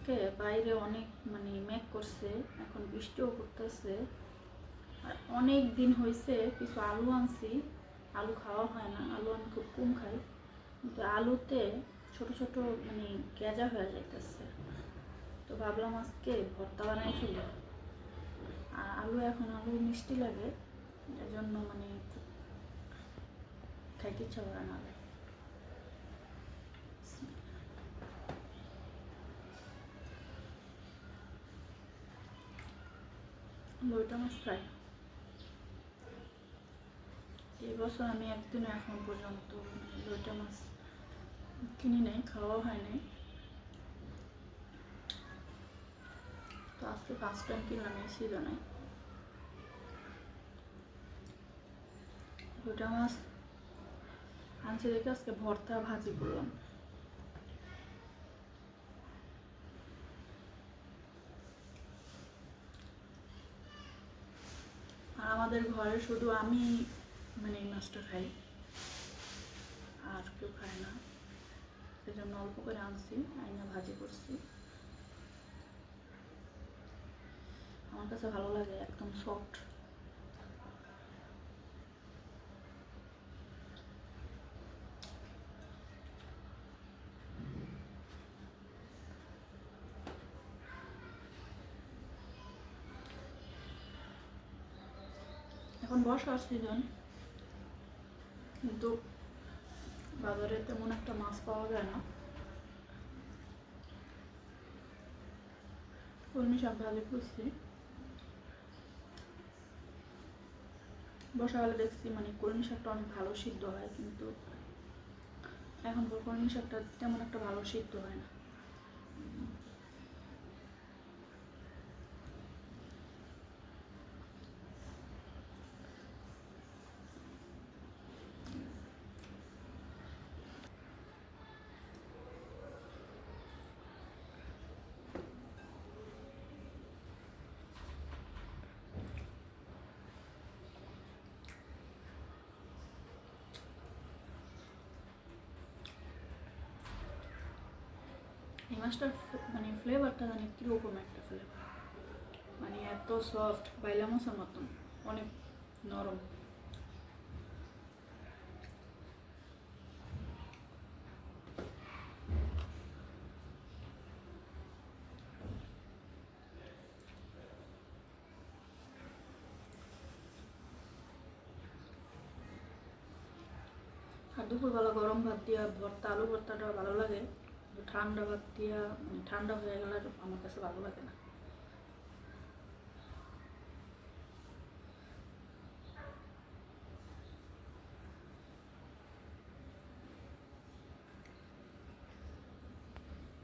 আজকে বাইরে অনেক মেঘ করছে, এখন বৃষ্টিও করতেছে। আর অনেক দিন হয়েছে কিছু আলু আনছি, আলু খাওয়া হয় না, আলু আমি খুব কম খাই, কিন্তু আলুতে ছোট ছোট গেজা হয়ে যাইতেছে। তো ভাবলাম আজকে ভর্তা বানাই ফেলি। আর আলু মিষ্টি লাগে, এজন্য খাইতে ইচ্ছা করে না। লইটা মাছ ফ্রাই। এই বছর আমি একদিনও এখন পর্যন্ত লইটা মাছ কিনি নাই, খাওয়া হয় নাই। তো আজকে ফার্স্ট টাইম কিনলাম এই সিজনে। লইটা মাছ আনছি দেখে আজকে ভর্তা ভাজি করলাম। আর আমাদের ঘরে শুধু আমি এই মাছটা খাই, আর কেউ খায় না, এই জন্য অল্প করে আনছি, আইনা ভাজি করছি। আমার কাছে ভালো লাগে, একদম সফট। এখন বর্ষার সিজন, কিন্তু বাজারে তেমন একটা মাছ পাওয়া যায় না। কলমি শাক ভাজি করছি। বর্ষাকালে দেখছি কলমি শাকটা অনেক ভালো সিদ্ধ হয়, কিন্তু এখন কলমি শাকটা তেমন একটা ভালো সিদ্ধ হয় না। এই মাছটার ফ্লেভারটা জানি কীরকম একটা ফ্লেভার, এত সফট, বাইলা মাছের মতন, অনেক নরম। আর দুপুরবেলা গরম ভাত দিয়া ভর্তা, আলু ভর্তাটা ভালো লাগে। ঠান্ডা ভাত দিয়া ঠান্ডা হয়ে গেলে আমার কাছে ভালো লাগে না।